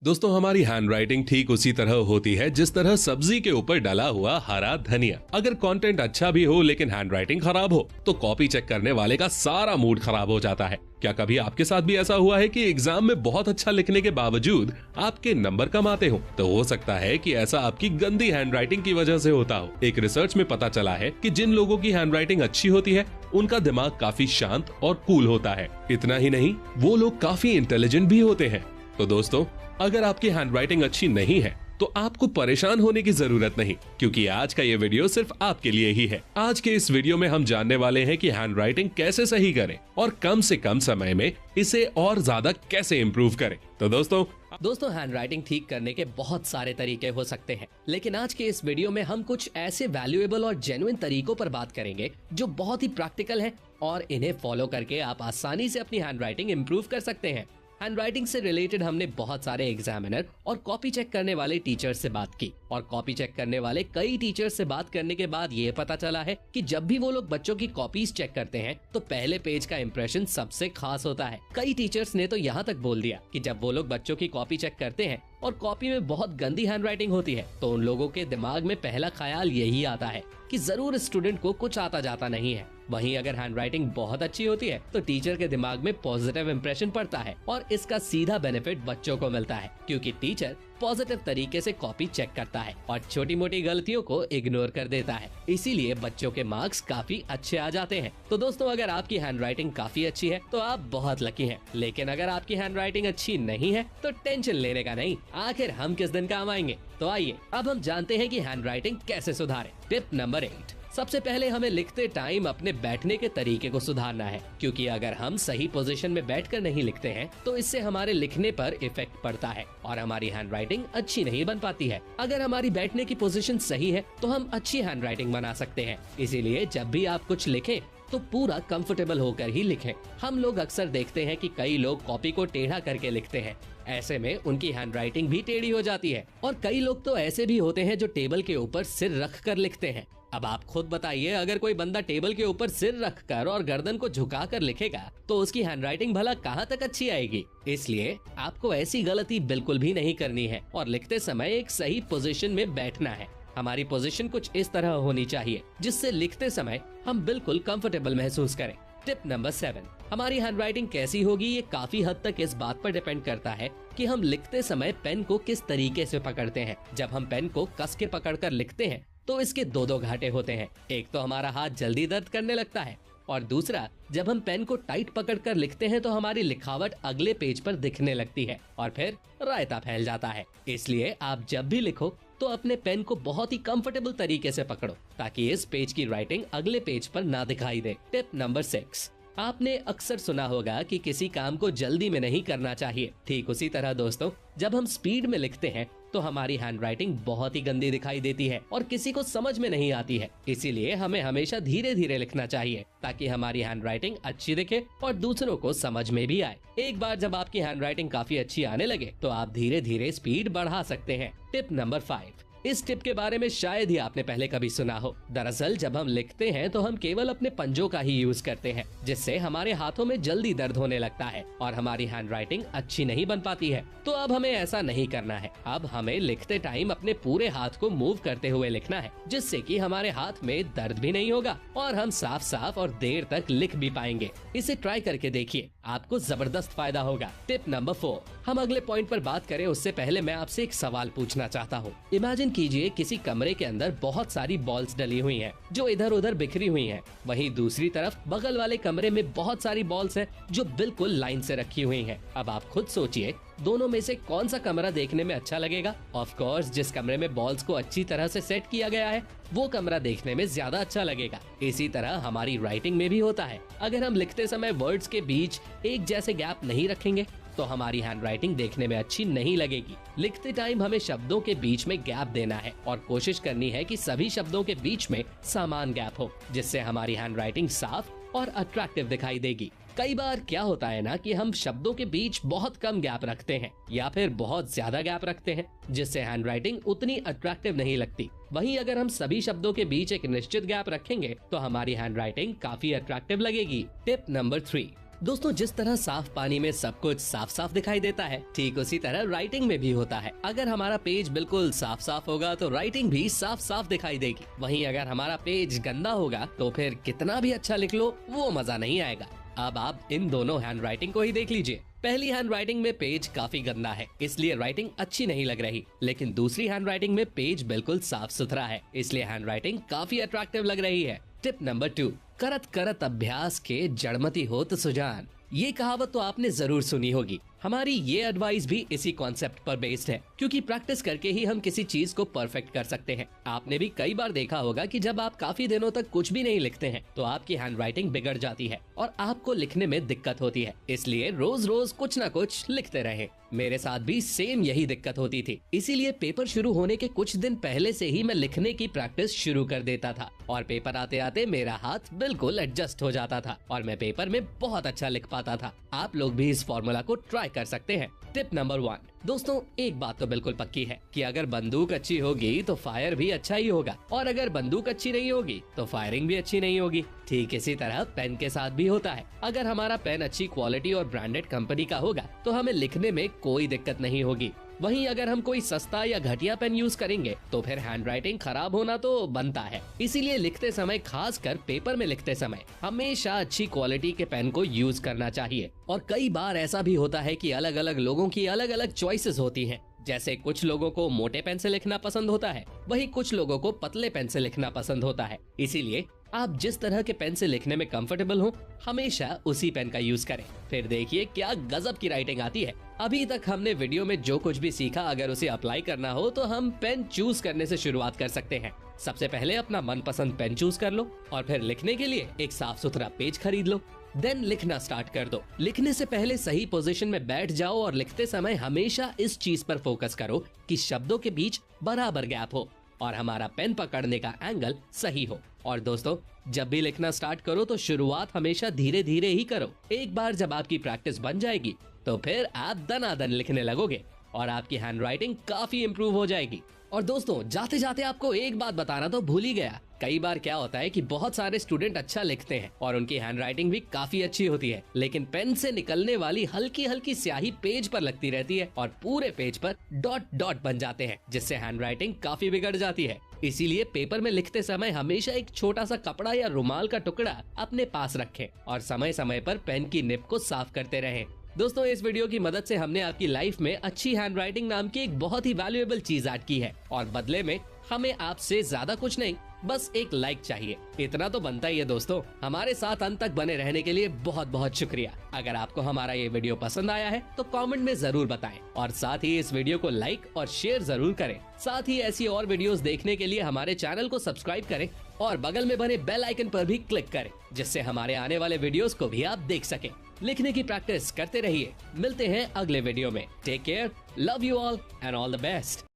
दोस्तों हमारी हैंडराइटिंग ठीक उसी तरह होती है जिस तरह सब्जी के ऊपर डला हुआ हरा धनिया। अगर कंटेंट अच्छा भी हो लेकिन हैंडराइटिंग खराब हो तो कॉपी चेक करने वाले का सारा मूड खराब हो जाता है। क्या कभी आपके साथ भी ऐसा हुआ है कि एग्जाम में बहुत अच्छा लिखने के बावजूद आपके नंबर कम आते हो? तो हो सकता है कि ऐसा आपकी गंदी हैंडराइटिंग की वजह से होता हो। एक रिसर्च में पता चला है कि जिन लोगों की हैंडराइटिंग अच्छी होती है उनका दिमाग काफी शांत और कूल होता है। इतना ही नहीं, वो लोग काफी इंटेलिजेंट भी होते हैं। तो दोस्तों, अगर आपकी हैंडराइटिंग अच्छी नहीं है तो आपको परेशान होने की जरूरत नहीं, क्योंकि आज का ये वीडियो सिर्फ आपके लिए ही है। आज के इस वीडियो में हम जानने वाले हैं कि हैंडराइटिंग कैसे सही करें और कम से कम समय में इसे और ज्यादा कैसे इम्प्रूव करें। तो दोस्तों हैंडराइटिंग ठीक करने के बहुत सारे तरीके हो सकते हैं, लेकिन आज के इस वीडियो में हम कुछ ऐसे वैल्यूएबल और जेन्युइन तरीकों पर बात करेंगे जो बहुत ही प्रैक्टिकल हैं और इन्हें फॉलो करके आप आसानी से अपनी हैंडराइटिंग इम्प्रूव कर सकते हैं। हैंडराइटिंग से रिलेटेड हमने बहुत सारे एग्जामिनर और कॉपी चेक करने वाले टीचर्स से बात की और कॉपी चेक करने वाले कई टीचर्स से बात करने के बाद ये पता चला है कि जब भी वो लोग बच्चों की कॉपीज चेक करते हैं तो पहले पेज का इंप्रेशन सबसे खास होता है। कई टीचर्स ने तो यहाँ तक बोल दिया कि जब वो लोग बच्चों की कॉपी चेक करते हैं और कॉपी में बहुत गंदी हैंडराइटिंग होती है तो उन लोगों के दिमाग में पहला ख्याल यही आता है कि जरूर स्टूडेंट को कुछ आता जाता नहीं है। वहीं अगर हैंडराइटिंग बहुत अच्छी होती है तो टीचर के दिमाग में पॉजिटिव इंप्रेशन पड़ता है और इसका सीधा बेनिफिट बच्चों को मिलता है, क्योंकि टीचर पॉजिटिव तरीके से कॉपी चेक करता है और छोटी मोटी गलतियों को इग्नोर कर देता है। इसीलिए बच्चों के मार्क्स काफी अच्छे आ जाते हैं। तो दोस्तों, अगर आपकी हैंडराइटिंग काफी अच्छी है तो आप बहुत लकी हैं, लेकिन अगर आपकी हैंडराइटिंग अच्छी नहीं है तो टेंशन लेने का नहीं, आखिर हम किस दिन काम आएंगे। तो आइए अब हम जानते हैं कि हैंडराइटिंग कैसे सुधारें। टिप नंबर 8, सबसे पहले हमें लिखते टाइम अपने बैठने के तरीके को सुधारना है, क्योंकि अगर हम सही पोजीशन में बैठकर नहीं लिखते हैं तो इससे हमारे लिखने पर इफेक्ट पड़ता है और हमारी हैंडराइटिंग अच्छी नहीं बन पाती है। अगर हमारी बैठने की पोजीशन सही है तो हम अच्छी हैंडराइटिंग बना सकते हैं। इसीलिए जब भी आप कुछ लिखें तो पूरा कंफर्टेबल होकर ही लिखें। हम लोग अक्सर देखते हैं कि कई लोग कॉपी को टेढ़ा करके लिखते हैं, ऐसे में उनकी हैंडराइटिंग भी टेढ़ी हो जाती है। और कई लोग तो ऐसे भी होते हैं जो टेबल के ऊपर सिर रख कर लिखते हैं। अब आप खुद बताइए, अगर कोई बंदा टेबल के ऊपर सिर रखकर और गर्दन को झुकाकर लिखेगा तो उसकी हैंडराइटिंग भला कहाँ तक अच्छी आएगी। इसलिए आपको ऐसी गलती बिल्कुल भी नहीं करनी है और लिखते समय एक सही पोजीशन में बैठना है। हमारी पोजीशन कुछ इस तरह होनी चाहिए जिससे लिखते समय हम बिल्कुल कंफर्टेबल महसूस करें। टिप नंबर 7, हमारी हैंडराइटिंग कैसी होगी ये काफी हद तक इस बात पर डिपेंड करता है कि हम लिखते समय पेन को किस तरीके से पकड़ते हैं। जब हम पेन को कस के पकड़कर लिखते हैं तो इसके दो घाटे होते हैं। एक तो हमारा हाथ जल्दी दर्द करने लगता है और दूसरा, जब हम पेन को टाइट पकड़कर लिखते हैं तो हमारी लिखावट अगले पेज पर दिखने लगती है और फिर रायता फैल जाता है। इसलिए आप जब भी लिखो तो अपने पेन को बहुत ही कंफर्टेबल तरीके से पकड़ो ताकि इस पेज की राइटिंग अगले पेज पर ना दिखाई दे। टिप नंबर 6, आपने अक्सर सुना होगा कि किसी काम को जल्दी में नहीं करना चाहिए। ठीक उसी तरह दोस्तों, जब हम स्पीड में लिखते हैं तो हमारी हैंडराइटिंग बहुत ही गंदी दिखाई देती है और किसी को समझ में नहीं आती है। इसीलिए हमें हमेशा धीरे धीरे लिखना चाहिए ताकि हमारी हैंडराइटिंग अच्छी दिखे और दूसरों को समझ में भी आए। एक बार जब आपकी हैंडराइटिंग काफी अच्छी आने लगे तो आप धीरे धीरे स्पीड बढ़ा सकते हैं। टिप नंबर 5, इस टिप के बारे में शायद ही आपने पहले कभी सुना हो। दरअसल जब हम लिखते हैं तो हम केवल अपने पंजों का ही यूज करते हैं, जिससे हमारे हाथों में जल्दी दर्द होने लगता है और हमारी हैंडराइटिंग अच्छी नहीं बन पाती है। तो अब हमें ऐसा नहीं करना है। अब हमें लिखते टाइम अपने पूरे हाथ को मूव करते हुए लिखना है, जिससे कि हमारे हाथ में दर्द भी नहीं होगा और हम साफ साफ और देर तक लिख भी पाएंगे। इसे ट्राई करके देखिए, आपको जबरदस्त फायदा होगा। टिप नंबर 4, हम अगले पॉइंट पर बात करें उससे पहले मैं आपसे एक सवाल पूछना चाहता हूँ। इमेजिन कीजिए किसी कमरे के अंदर बहुत सारी बॉल्स डली हुई हैं जो इधर उधर बिखरी हुई हैं। वहीं दूसरी तरफ बगल वाले कमरे में बहुत सारी बॉल्स हैं जो बिल्कुल लाइन से रखी हुई हैं। अब आप खुद सोचिए, दोनों में से कौन सा कमरा देखने में अच्छा लगेगा? ऑफ कोर्स जिस कमरे में बॉल्स को अच्छी तरह से सेट किया गया है वो कमरा देखने में ज्यादा अच्छा लगेगा। इसी तरह हमारी राइटिंग में भी होता है। अगर हम लिखते समय वर्ड्स के बीच एक जैसे गैप नहीं रखेंगे तो हमारी हैंडराइटिंग देखने में अच्छी नहीं लगेगी। लिखते टाइम हमें शब्दों के बीच में गैप देना है और कोशिश करनी है कि सभी शब्दों के बीच में समान गैप हो, जिससे हमारी हैंडराइटिंग साफ और अट्रैक्टिव दिखाई देगी। कई बार क्या होता है ना कि हम शब्दों के बीच बहुत कम गैप रखते हैं या फिर बहुत ज्यादा गैप रखते हैं, जिससे हैंडराइटिंग उतनी अट्रैक्टिव नहीं लगती। वहीं अगर हम सभी शब्दों के बीच एक निश्चित गैप रखेंगे तो हमारी हैंडराइटिंग काफी अट्रैक्टिव लगेगी। टिप नंबर 3, दोस्तों, जिस तरह साफ पानी में सब कुछ साफ साफ दिखाई देता है, ठीक उसी तरह राइटिंग में भी होता है। अगर हमारा पेज बिल्कुल साफ साफ होगा तो राइटिंग भी साफ साफ दिखाई देगी। वहीं अगर हमारा पेज गंदा होगा तो फिर कितना भी अच्छा लिख लो वो मजा नहीं आएगा। अब आप इन दोनों हैंड राइटिंग को ही देख लीजिए। पहली हैंड राइटिंग में पेज काफी गंदा है, इसलिए राइटिंग अच्छी नहीं लग रही। लेकिन दूसरी हैंड राइटिंग में पेज बिल्कुल साफ सुथरा है, इसलिए हैंड राइटिंग काफी अट्रैक्टिव लग रही है। टिप नंबर 2, करत करत अभ्यास के जड़मती होत सुजान। ये कहावत तो आपने जरूर सुनी होगी। हमारी ये एडवाइस भी इसी कॉन्सेप्ट पर बेस्ड है, क्योंकि प्रैक्टिस करके ही हम किसी चीज को परफेक्ट कर सकते हैं। आपने भी कई बार देखा होगा कि जब आप काफी दिनों तक कुछ भी नहीं लिखते हैं तो आपकी हैंड राइटिंग बिगड़ जाती है और आपको लिखने में दिक्कत होती है। इसलिए रोज रोज कुछ न कुछ लिखते रहें। मेरे साथ भी सेम यही दिक्कत होती थी, इसीलिए पेपर शुरू होने के कुछ दिन पहले से ही मैं लिखने की प्रैक्टिस शुरू कर देता था और पेपर आते आते मेरा हाथ बिल्कुल एडजस्ट हो जाता था और मैं पेपर में बहुत अच्छा लिख पाता था। आप लोग भी इस फॉर्मूला को ट्राई कर सकते हैं। टिप नंबर 1, दोस्तों एक बात तो बिल्कुल पक्की है कि अगर बंदूक अच्छी होगी तो फायर भी अच्छा ही होगा, और अगर बंदूक अच्छी नहीं होगी तो फायरिंग भी अच्छी नहीं होगी। ठीक इसी तरह पेन के साथ भी होता है। अगर हमारा पेन अच्छी क्वालिटी और ब्रांडेड कंपनी का होगा तो हमें लिखने में कोई दिक्कत नहीं होगी। वहीं अगर हम कोई सस्ता या घटिया पेन यूज करेंगे तो फिर हैंड राइटिंग खराब होना तो बनता है। इसीलिए लिखते समय, खासकर पेपर में लिखते समय, हमेशा अच्छी क्वालिटी के पेन को यूज करना चाहिए। और कई बार ऐसा भी होता है कि अलग अलग लोगों की अलग अलग चॉइसेस होती हैं। जैसे कुछ लोगों को मोटे पेन से लिखना पसंद होता है, वहीं कुछ लोगों को पतले पेन से लिखना पसंद होता है। इसीलिए आप जिस तरह के पेन से लिखने में कंफर्टेबल हो, हमेशा उसी पेन का यूज करें। फिर देखिए क्या गजब की राइटिंग आती है। अभी तक हमने वीडियो में जो कुछ भी सीखा, अगर उसे अप्लाई करना हो तो हम पेन चूज करने से शुरुआत कर सकते हैं। सबसे पहले अपना मनपसंद पेन चूज कर लो और फिर लिखने के लिए एक साफ सुथरा पेज खरीद लो। देन लिखना स्टार्ट कर दो। लिखने से पहले सही पोजीशन में बैठ जाओ और लिखते समय हमेशा इस चीज पर फोकस करो कि शब्दों के बीच बराबर गैप हो और हमारा पेन पकड़ने का एंगल सही हो। और दोस्तों, जब भी लिखना स्टार्ट करो तो शुरुआत हमेशा धीरे धीरे ही करो। एक बार जब आपकी प्रैक्टिस बन जाएगी तो फिर आप दनादन लिखने लगोगे और आपकी हैंड राइटिंग काफी इम्प्रूव हो जाएगी। और दोस्तों, जाते जाते आपको एक बात बताना तो भूल ही गया। कई बार क्या होता है कि बहुत सारे स्टूडेंट अच्छा लिखते हैं और उनकी हैंड राइटिंग भी काफी अच्छी होती है, लेकिन पेन से निकलने वाली हल्की हल्की स्याही पेज पर लगती रहती है और पूरे पेज पर डॉट डॉट बन जाते हैं, जिससे हैंड राइटिंग काफी बिगड़ जाती है। इसीलिए पेपर में लिखते समय हमेशा एक छोटा सा कपड़ा या रुमाल का टुकड़ा अपने पास रखें और समय समय पर पेन की निब को साफ करते रहें। दोस्तों, इस वीडियो की मदद से हमने आपकी लाइफ में अच्छी हैंड राइटिंग नाम की एक बहुत ही वैल्यूएबल चीज ऐड की है और बदले में हमें आपसे ज्यादा कुछ नहीं, बस एक लाइक चाहिए। इतना तो बनता ही है। दोस्तों, हमारे साथ अंत तक बने रहने के लिए बहुत बहुत शुक्रिया। अगर आपको हमारा ये वीडियो पसंद आया है तो कमेंट में जरूर बताएं और साथ ही इस वीडियो को लाइक और शेयर जरूर करें। साथ ही ऐसी और वीडियोस देखने के लिए हमारे चैनल को सब्सक्राइब करें और बगल में बने बेल आइकन पर भी क्लिक करें, जिससे हमारे आने वाले वीडियोस को भी आप देख सकें। लिखने की प्रैक्टिस करते रहिए। मिलते हैं अगले वीडियो में। Take care, love you all and all the best.